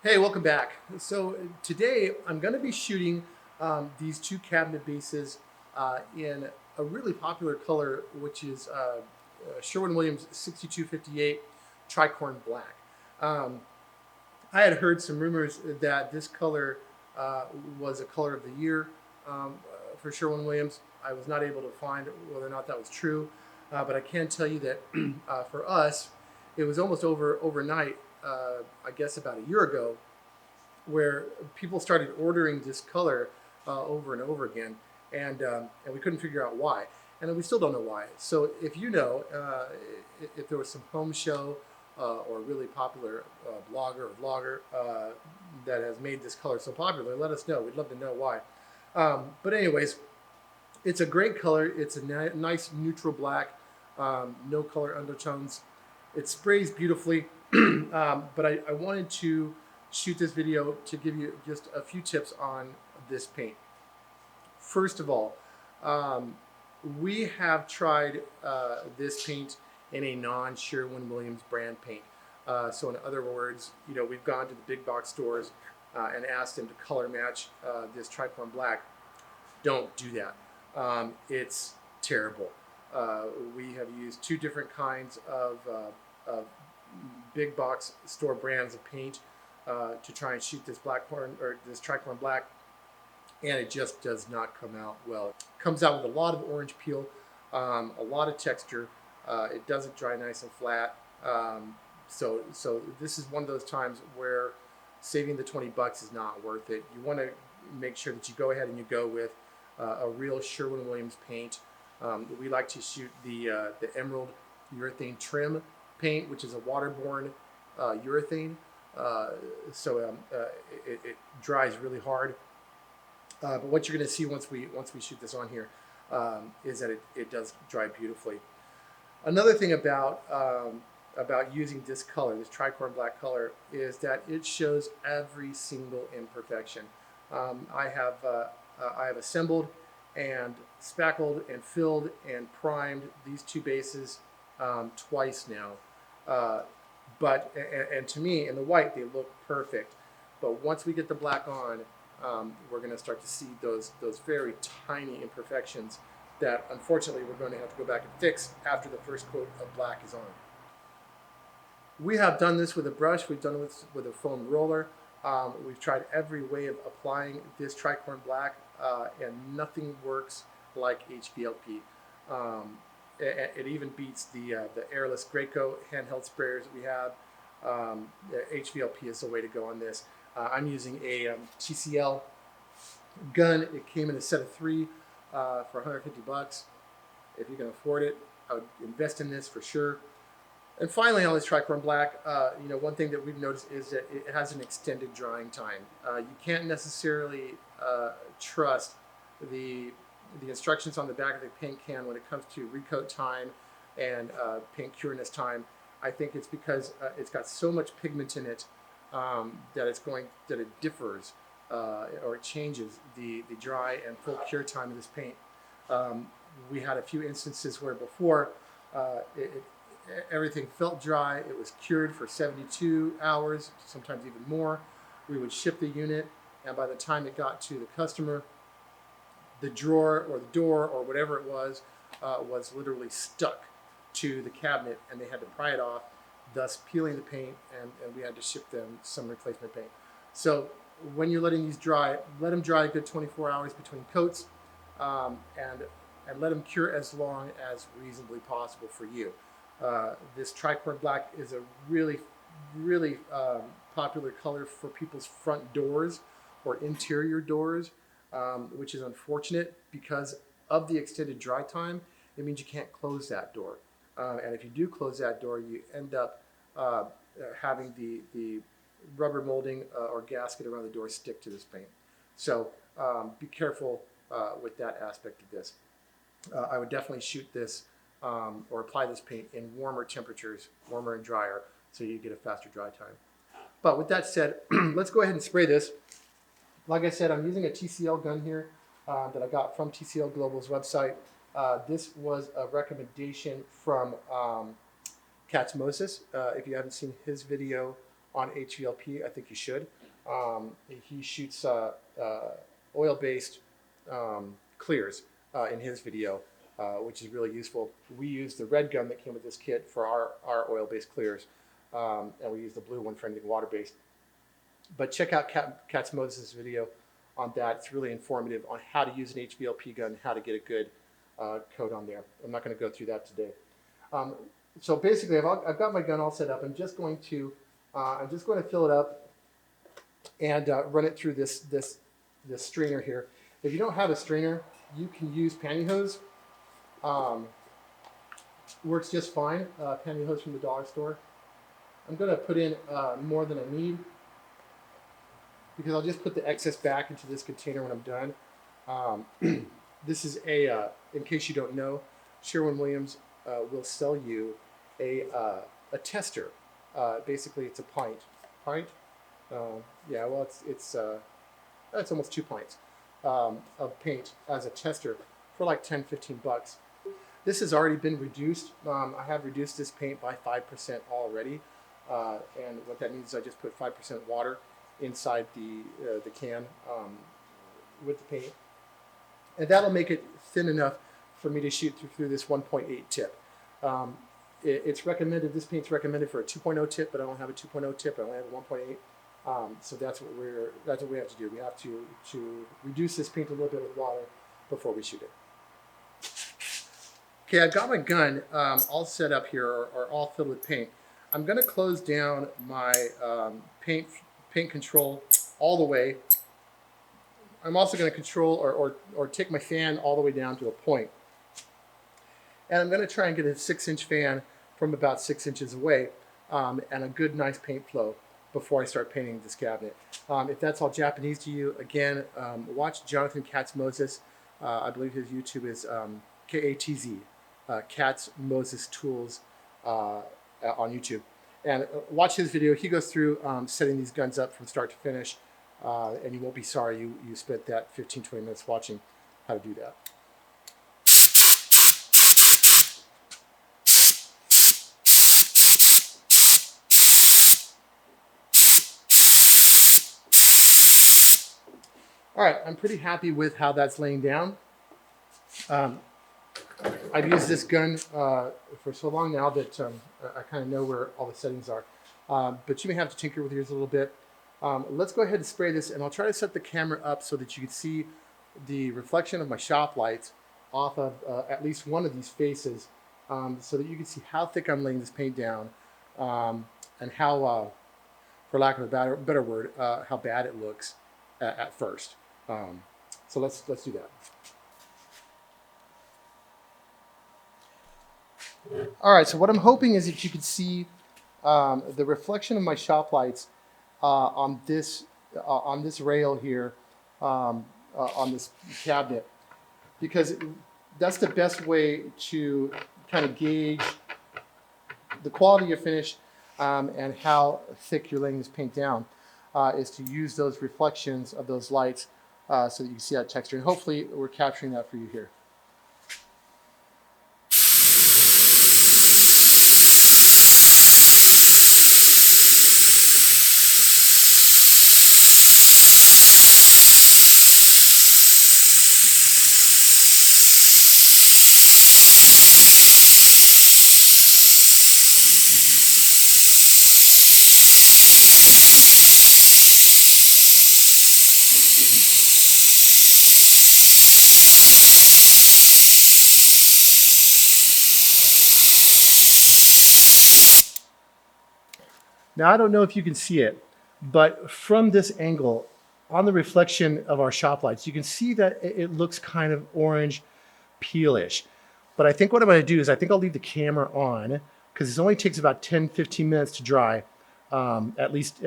Hey, welcome back. So today I'm going to be shooting these two cabinet bases in a really popular color, which is Sherwin Williams 6258 Tricorn Black. Um, I had heard some rumors that this color was a color of the year for Sherwin Williams. I was not able to find whether or not that was true, but I can tell you that for us, it was almost overnight. I guess about a year ago, where people started ordering this color over and over again, and we couldn't figure out why, and we still don't know why. So if you know, if there was some home show or really popular blogger or vlogger that has made this color so popular, let us know. We'd love to know why. But anyways, it's a great color. It's a nice neutral black, no color undertones. It sprays beautifully, but I wanted to shoot this video to give you just a few tips on this paint. First of all, we have tried this paint in a non-Sherwin Williams brand paint. So in other words, we've gone to the big box stores and asked them to color match this Tricorn Black. Don't do that. It's terrible. We have used two different kinds of big box store brands of paint to try and shoot this this Tricorn Black, and it just does not come out well. It comes out with a lot of orange peel, a lot of texture. It doesn't dry nice and flat. So this is one of those times where saving the $20 is not worth it. You want to make sure that you go ahead and you go with a real Sherwin Williams paint. We like to shoot the emerald urethane trim paint, which is a waterborne urethane. It dries really hard. But what you're going to see once we shoot this on here is that it does dry beautifully. Another thing about using this color, this Tricorn Black color, is that it shows every single imperfection. I have assembled and spackled and filled and primed these two bases twice now. But to me, in the white, they look perfect. But once we get the black on, we're going to start to see those very tiny imperfections that, unfortunately, we're going to have to go back and fix after the first coat of black is on. We have done this with a brush. We've done this with a foam roller. We've tried every way of applying this Tricorn Black, and nothing works like HVLP. It even beats the airless Graco handheld sprayers that we have. HVLP is the way to go on this. I'm using a TCL gun. It came in a set of 3 for $150. If you can afford it, I would invest in this for sure. And finally, on this Tricorn Black, one thing that we've noticed is that it has an extended drying time. You can't necessarily trust the instructions on the back of the paint can when it comes to recoat time and paint cureness time. I think it's because it's got so much pigment in it that it differs or it changes the dry and full cure time of this paint. We had a few instances where before everything felt dry. It was cured for 72 hours, sometimes even more. We would ship the unit, and by the time it got to the customer, the drawer or the door or whatever it was literally stuck to the cabinet, and they had to pry it off, thus peeling the paint, and we had to ship them some replacement paint. So when you're letting these dry, let them dry a good 24 hours between coats, and let them cure as long as reasonably possible for you. This Tricorn Black is a really popular color for people's front doors or interior doors, which is unfortunate because of the extended dry time. It means you can't close that door. And if you do close that door, you end up having the rubber molding or gasket around the door stick to this paint. So be careful with that aspect of this. I would definitely shoot this or apply this paint in warmer temperatures, warmer and drier, so you get a faster dry time. But with that said, let's go ahead and spray this. Like I said, I'm using a TCL gun here that I got from TCL Global's website. This was a recommendation from Katz Moses. If you haven't seen his video on HVLP, I think you should. He shoots oil-based clears in his video, which is really useful. We use the red gun that came with this kit for our oil-based clears, and we use the blue one for anything water-based. But check out Katz Moses' video on that. It's really informative on how to use an HVLP gun, how to get a good coat on there. I'm not going to go through that today. So basically, I've got my gun all set up. I'm just going to fill it up and run it through this strainer here. If you don't have a strainer, you can use pantyhose. Works just fine. Pantyhose from the dollar store. I'm going to put in more than I need, because I'll just put the excess back into this container when I'm done. This is in case you don't know, Sherwin Williams will sell you a tester. Basically, it's a pint. Yeah, well, it's almost 2 pints of paint as a tester for like 10, 15 bucks. This has already been reduced. I have reduced this paint by 5% already. And what that means is I just put 5% water inside the can with the paint, and that'll make it thin enough for me to shoot through this 1.8 tip. It's recommended. This paint's recommended for a 2.0 tip, but I don't have a 2.0 tip. I only have a 1.8. So that's what we have to do. We have to reduce this paint a little bit with water before we shoot it. Okay, I've got my gun all set up here, or all filled with paint. I'm going to close down my paint control all the way. I'm also going to control or take my fan all the way down to a point. And I'm going to try and get a 6-inch fan from about 6 inches away, and a good, nice paint flow before I start painting this cabinet. If that's all Japanese to you, again, watch Jonathan Katz Moses. I believe his YouTube is KATZ, Katz Moses Tools on YouTube. And watch his video. He goes through setting these guns up from start to finish, and you won't be sorry you spent that 15, 20 minutes watching how to do that. All right, I'm pretty happy with how that's laying down. I've used this gun for so long now that I kind of know where all the settings are. But you may have to tinker with yours a little bit. Let's go ahead and spray this, and I'll try to set the camera up so that you can see the reflection of my shop lights off of at least one of these faces, so that you can see how thick I'm laying this paint down, and how, for lack of a better word, how bad it looks at first. So let's do that. All right, so what I'm hoping is that you can see the reflection of my shop lights on this rail here, on this cabinet, because that's the best way to kind of gauge the quality of finish and how thick you're laying this paint down, is to use those reflections of those lights so that you can see that texture. And hopefully we're capturing that for you here. Now, I don't know if you can see it, but from this angle, on the reflection of our shop lights, you can see that it looks kind of orange peelish. But I think what I'm going to do is I think I'll leave the camera on, because it only takes about 10, 15 minutes to dry, at least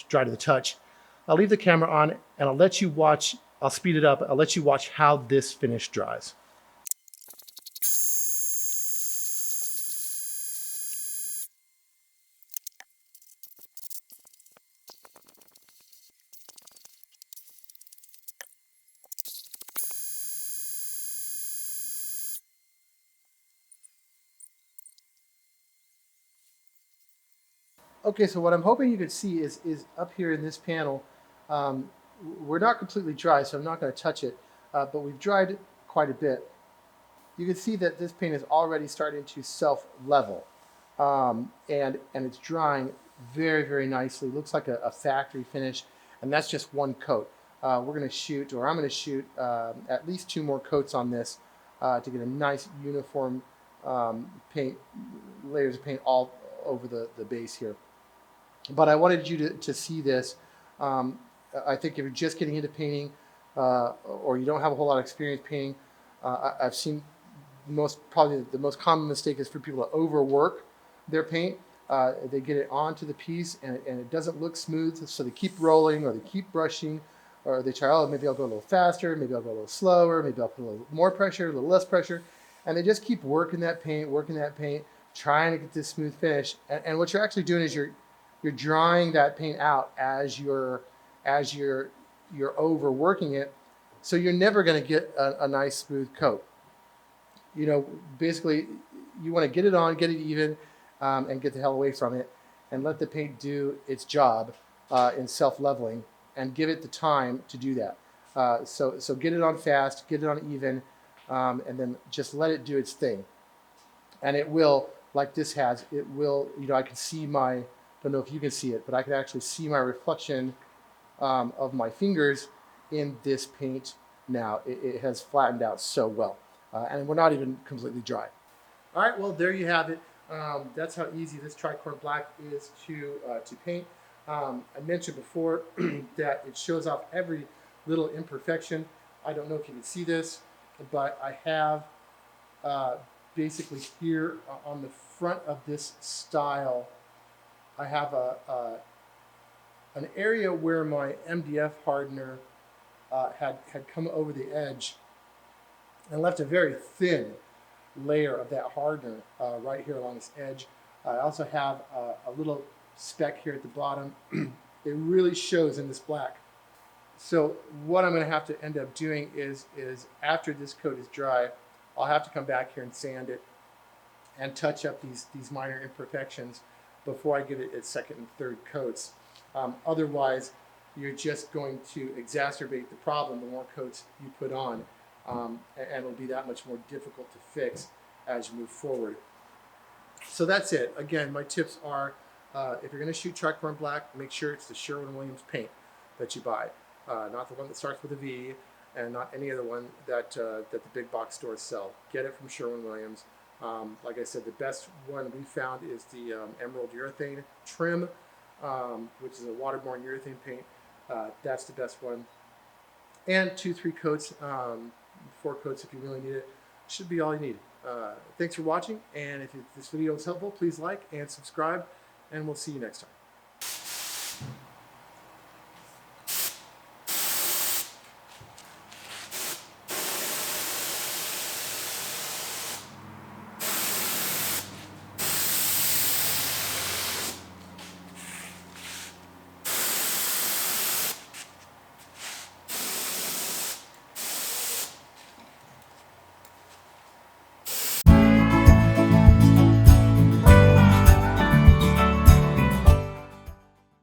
dry to the touch. I'll leave the camera on, and I'll let you watch. I'll speed it up. I'll let you watch how this finish dries. Okay, so what I'm hoping you can see is up here in this panel, um, we're not completely dry, so I'm not going to touch it, but we've dried quite a bit. You can see that this paint is already starting to self-level, and it's drying very, very nicely. Looks like a factory finish, and that's just one coat. We're going to shoot, or I'm going to shoot at least 2 more coats on this to get a nice uniform paint, layers of paint all over the base here. But I wanted you to see this. Um, I think if you're just getting into painting, or you don't have a whole lot of experience painting, I've seen probably the most common mistake is for people to overwork their paint. They get it onto the piece and it doesn't look smooth, so they keep rolling or they keep brushing, or they try, oh, maybe I'll go a little faster, maybe I'll go a little slower, maybe I'll put a little more pressure, a little less pressure, and they just keep working that paint, trying to get this smooth finish. And what you're actually doing is you're drying that paint out as you're overworking it, so you're never going to get a nice smooth coat. You know, basically, you want to get it on, get it even, and get the hell away from it, and let the paint do its job in self-leveling, and give it the time to do that. So get it on fast, get it on even, and then just let it do its thing. And it will, like this has, it will, you know, I can see my, don't know if you can see it, but I can actually see my reflection of my fingers in this paint now. It has flattened out so well. And we're not even completely dry. All right, well, there you have it. That's how easy this Tricorn Black is to paint. I mentioned before that it shows off every little imperfection. I don't know if you can see this, but I have basically here on the front of this style, I have an area where my MDF hardener had come over the edge and left a very thin layer of that hardener right here along this edge. I also have a little speck here at the bottom. It really shows in this black. So what I'm going to have to end up doing is after this coat is dry, I'll have to come back here and sand it and touch up these minor imperfections before I give it its second and third coats. Otherwise, you're just going to exacerbate the problem the more coats you put on. And it'll be that much more difficult to fix as you move forward. So that's it. Again, my tips are, if you're going to shoot Tricorn Black, make sure it's the Sherwin Williams paint that you buy, not the one that starts with a V, and not any other one that the big box stores sell. Get it from Sherwin Williams. Like I said, the best one we found is the Emerald Urethane Trim, which is a waterborne urethane paint. That's the best one. And 2-3 coats, 4 coats if you really need it. Should be all you need. Thanks for watching, and if this video was helpful, please like and subscribe, and we'll see you next time.